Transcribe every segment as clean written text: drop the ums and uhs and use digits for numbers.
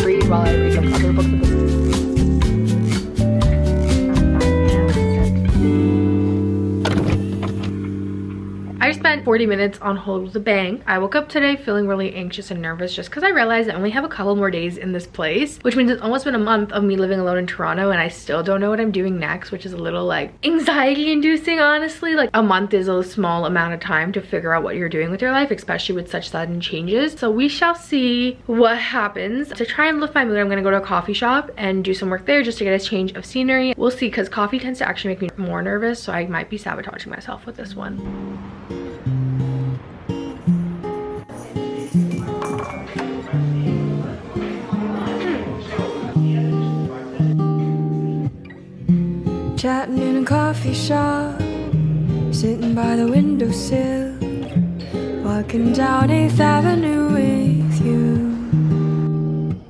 Read while I read some other books of this. I spent 40 minutes on Hold the Bank. I woke up today feeling really anxious and nervous just because I realized I only have a couple more days in this place, which means it's almost been a month of me living alone in Toronto and I still don't know what I'm doing next, which is a little like anxiety inducing, honestly. Like a month is a small amount of time to figure out what you're doing with your life, especially with such sudden changes. So we shall see what happens. To try and lift my mood, I'm gonna go to a coffee shop and do some work there just to get a change of scenery. We'll see, because coffee tends to actually make me more nervous, so I might be sabotaging myself with this one. Chatting in a coffee shop, sitting by the windowsill, walking down 8th Avenue with you.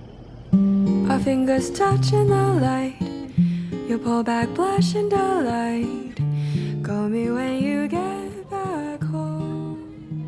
Our fingers touching the light, you pull back blushing delight. Call me when you get back home.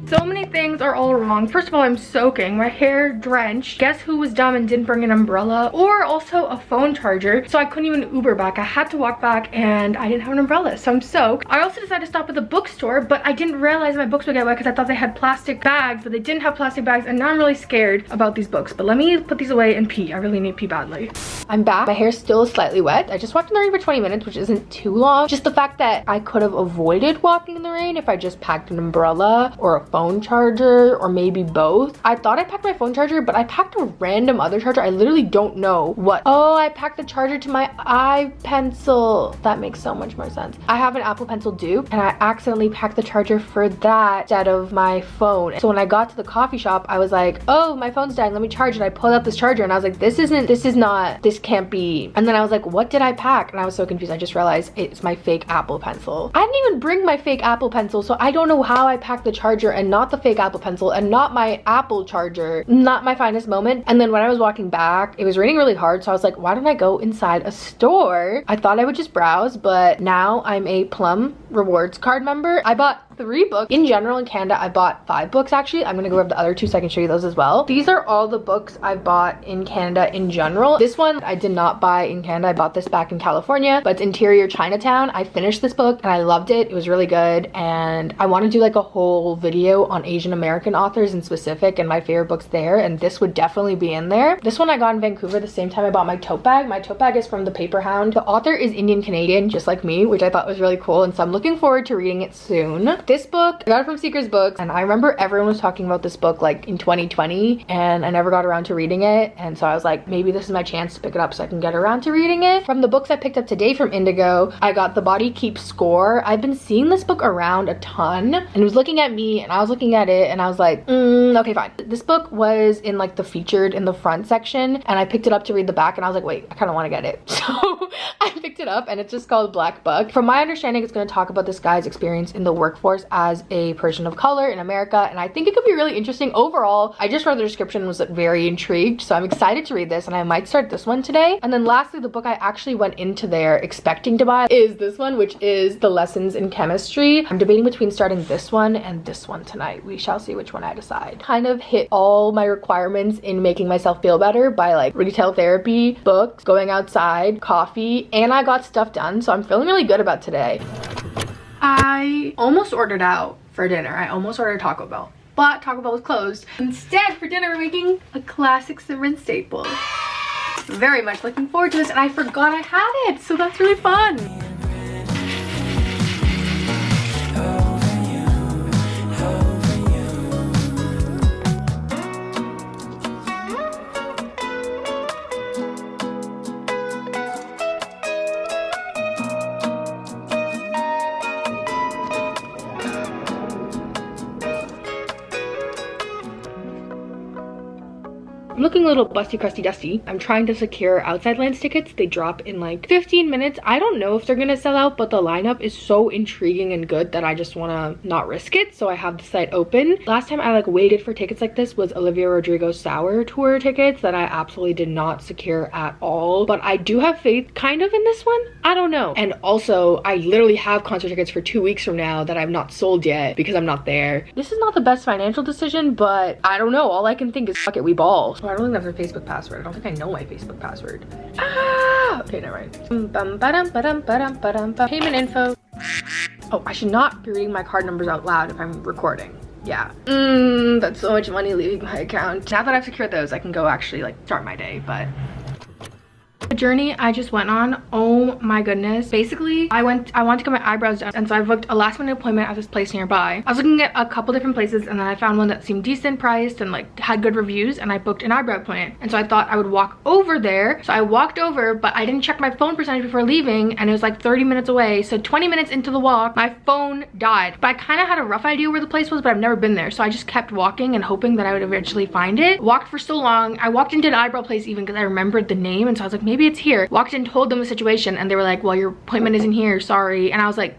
So many things are all wrong. First of all, I'm soaking, my hair drenched. Guess who was dumb and didn't bring an umbrella or also a phone charger? So I couldn't even Uber back. I had to walk back and I didn't have an umbrella, so I'm soaked. I also decided to stop at the bookstore, but I didn't realize my books would get wet because I thought they had plastic bags, but they didn't have plastic bags, and now I'm really scared about these books. But let me put these away and pee. I really need to pee badly. I'm back. My hair's still slightly wet. I just walked in the rain for 20 minutes, which isn't too long. Just the fact that I could have avoided walking in the rain if I just packed an umbrella or a phone charger, or maybe both. I thought I packed my phone charger, but I packed a random other charger. I literally don't know what. Oh, I packed the charger to my iPencil. That makes so much more sense. I have an Apple Pencil dupe and I accidentally packed the charger for that instead of my phone. So when I got to the coffee shop, I was like, oh, my phone's dying, let me charge it. I pulled out this charger and I was like, this can't be. And then I was like, what did I pack? And I was so confused. I just realized it's my fake Apple Pencil. I didn't even bring my fake Apple Pencil, so I don't know how I packed the charger and not the fake Apple Pencil and not my Apple charger. Not my finest moment. And then when I was walking back, it was raining really hard, so I was like, why don't I go inside a store? I thought I would just browse, but now I'm a Plum rewards card member. I bought 3 books. In general, in Canada, I bought 5 books actually. I'm gonna go over the other 2 so I can show you those as well. These are all the books I bought in Canada in general. This one I did not buy in Canada. I bought this back in California, but it's Interior Chinatown. I finished this book and I loved it. It was really good, and I want to do like a whole video on Asian American authors in specific and my favorite books there, and this would definitely be in there. This one I got in Vancouver the same time I bought my tote bag. My tote bag is from The Paper Hound. The author is Indian Canadian, just like me, which I thought was really cool, and so I'm looking forward to reading it soon. This book, I got it from Seeker's Books, and I remember everyone was talking about this book like in 2020, and I never got around to reading it, and so I was like, maybe this is my chance to pick it up so I can get around to reading it. From the books I picked up today from Indigo, I got The Body Keeps Score. I've been seeing this book around a ton, and it was looking at me, and I was looking at it, and I was like, okay, fine. This book was in like the featured in the front section, and I picked it up to read the back, and I was like, wait, I kind of want to get it. So I picked it up, and it's just called Black Buck. From my understanding, it's going to talk about this guy's experience in the workforce as a person of color in America, and I think it could be really interesting. Overall, I just read the description and was very intrigued, so I'm excited to read this, and I might start this one today. And then lastly, the book I actually went into there expecting to buy is this one, which is The Lessons in Chemistry. I'm debating between starting this one and this one tonight. We shall see which one I decide. Kind of hit all my requirements in making myself feel better by like retail therapy, books, going outside, coffee, and I got stuff done, so I'm feeling really good about today. I almost ordered out for dinner. I almost ordered Taco Bell, but Taco Bell was closed. Instead, for dinner, we're making a classic Southern staple. Very much looking forward to this, and I forgot I had it, so that's really fun. I'm looking a little busty, crusty, dusty. I'm trying to secure outside lands tickets. They drop in like 15 minutes. I don't know if they're gonna sell out, but the lineup is so intriguing and good that I just wanna not risk it. So I have the site open. Last time I like waited for tickets like this was Olivia Rodrigo's Sour tour tickets that I absolutely did not secure at all. But I do have faith kind of in this one. I don't know. And also I literally have concert tickets for 2 weeks from now that I've not sold yet because I'm not there. This is not the best financial decision, but I don't know. All I can think is fuck it, we ball. Oh, I don't think that's a Facebook password. I don't think I know my Facebook password. Ah! Okay, never mind. Payment info. Oh, I should not be reading my card numbers out loud if I'm recording. Yeah. That's so much money leaving my account. Now that I've secured those, I can go actually like start my day, but the journey I just went on, oh my goodness. Basically, I want to get my eyebrows done, and so I booked a last minute appointment at this place nearby. I was looking at a couple different places, and then I found one that seemed decent priced and like had good reviews, and I booked an eyebrow appointment. And so I thought I would walk over there. So I walked over, but I didn't check my phone percentage before leaving, and it was like 30 minutes away. So 20 minutes into the walk, my phone died. But I kind of had a rough idea where the place was, but I've never been there. So I just kept walking and hoping that I would eventually find it. Walked for so long. I walked into an eyebrow place even because I remembered the name, and so I was like, maybe it's here. Walked in, told them the situation, and they were like, well, your appointment isn't here, sorry. And I was like,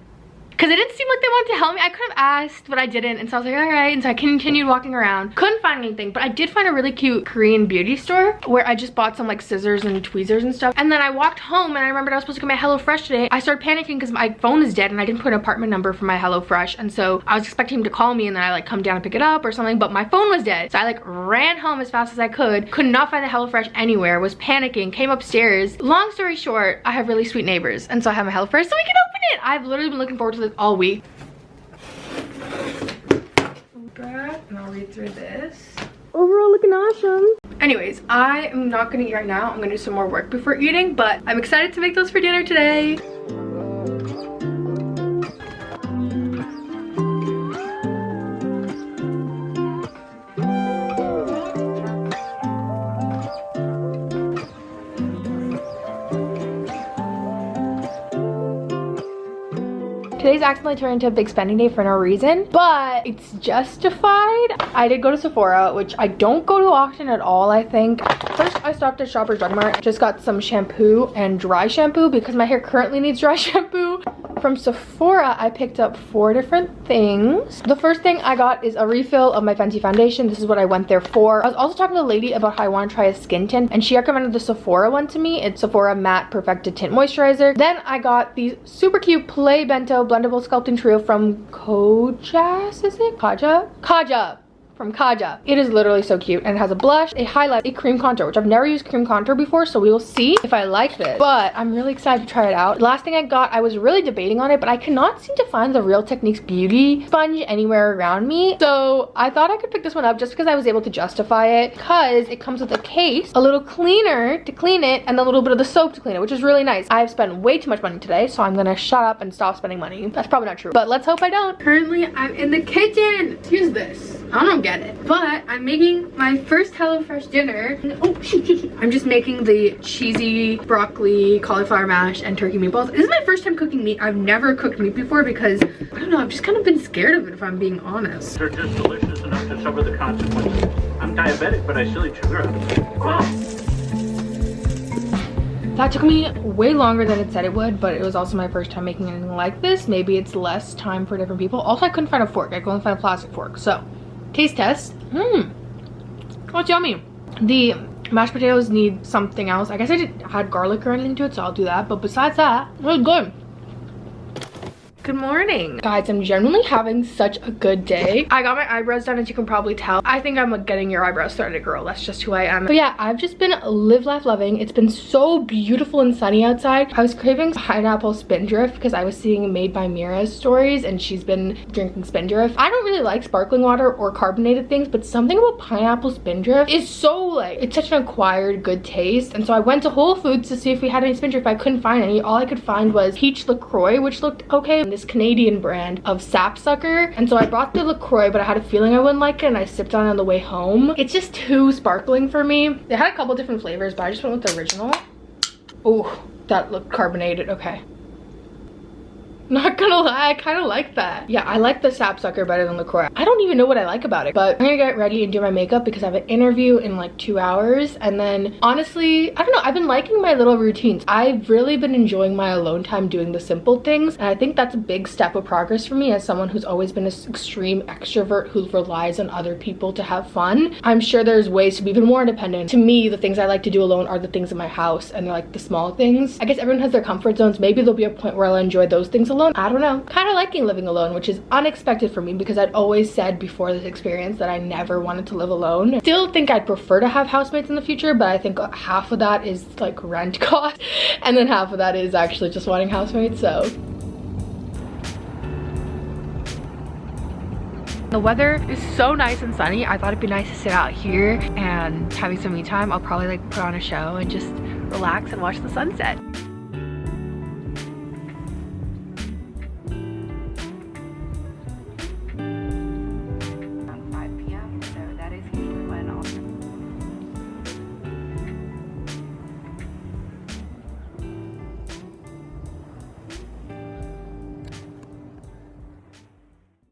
because it didn't seem like they wanted to help me. I could have asked, but I didn't. And so I was like, all right. And so I continued walking around. Couldn't find anything, but I did find a really cute Korean beauty store where I just bought some like scissors and tweezers and stuff. And then I walked home, and I remembered I was supposed to get my HelloFresh today. I started panicking because my phone is dead and I didn't put an apartment number for my HelloFresh. And so I was expecting him to call me and then I like come down and pick it up or something, but my phone was dead. So I like ran home as fast as I could not find the HelloFresh anywhere, was panicking, came upstairs. Long story short, I have really sweet neighbors, and so I have my HelloFresh so we can open it. I've literally been looking forward to this all week. And I'll read through this. Overall looking awesome. Anyways, I am not gonna eat right now. I'm gonna do some more work before eating, but I'm excited to make those for dinner today. Today's accidentally turned into a big spending day for no reason, but it's justified. I did go to Sephora, which I don't go to often at all, I think. First, I stopped at Shoppers Drug Mart. Just got some shampoo and dry shampoo because my hair currently needs dry shampoo. From Sephora, I picked up 4 different things. The first thing I got is a refill of my Fenty foundation. This is what I went there for. I was also talking to a lady about how I want to try a skin tint, and she recommended the Sephora one to me. It's Sephora Matte Perfected Tint Moisturizer. Then I got these super cute Play Bento Blendable Sculpting Trio from Kojas, is it? Kaja. From Kaja. It is literally so cute, and it has a blush, a highlight, a cream contour, which I've never used cream contour before, so we will see if I like this. But I'm really excited to try it out. Last thing I got, I was really debating on it, but I cannot seem to find the Real Techniques beauty sponge anywhere around me. So I thought I could pick this one up just because I was able to justify it, because it comes with a case, a little cleaner to clean it, and a little bit of the soap to clean it, which is really nice. I've spent way too much money today, so I'm gonna shut up and stop spending money. That's probably not true, but let's hope I don't. Currently, I'm in the kitchen. Here's this. I don't get it, but I'm making my first HelloFresh dinner. Oh, I'm just making the cheesy broccoli, cauliflower mash, and turkey meatballs. This is my first time cooking meat. I've never cooked meat before because, I don't know, I've just kind of been scared of it if I'm being honest. They're just delicious enough to suffer the consequences. I'm diabetic, but I still eat sugar. Wow. That took me way longer than it said it would, but it was also my first time making anything like this. Maybe it's less time for different people. Also, I couldn't find a fork. I could only find a plastic fork, so. Taste test. Oh, it's yummy. The mashed potatoes need something else. I guess I didn't add garlic or anything to it, so I'll do that. But besides that, it was good. Good morning. Guys, I'm genuinely having such a good day. I got my eyebrows done, as you can probably tell. I think I'm like getting your eyebrows started, girl. That's just who I am. But yeah, I've just been live, laugh, loving. It's been so beautiful and sunny outside. I was craving pineapple spindrift because I was seeing Made by Mira's stories, and she's been drinking spindrift. I don't really like sparkling water or carbonated things, but something about pineapple spindrift is so like, it's such an acquired good taste. And so I went to Whole Foods to see if we had any spindrift, but I couldn't find any. All I could find was peach LaCroix, which looked okay. This Canadian brand of sapsucker, and so I brought the LaCroix, but I had a feeling I wouldn't like it, and I sipped on it on the way home. It's just too sparkling for me. They had a couple different flavors, but I just went with the original. Oh, that looked carbonated. Okay. Not gonna lie, I kind of like that. Yeah, I like the sapsucker better than LaCroix. I don't even know what I like about it, but I'm gonna get ready and do my makeup because I have an interview in like 2 hours. And then honestly, I don't know, I've been liking my little routines. I've really been enjoying my alone time doing the simple things. And I think that's a big step of progress for me as someone who's always been an extreme extrovert who relies on other people to have fun. I'm sure there's ways to be even more independent. To me, the things I like to do alone are the things in my house, and they're like the small things. I guess everyone has their comfort zones. Maybe there'll be a point where I'll enjoy those things alone. I don't know. Kind of liking living alone, which is unexpected for me because I'd always said before this experience that I never wanted to live alone. Still think I'd prefer to have housemates in the future, but I think half of that is like rent cost and then half of that is actually just wanting housemates. So the weather is so nice and sunny. I thought it'd be nice to sit out here and having some me time. I'll probably like put on a show and just relax and watch the sunset.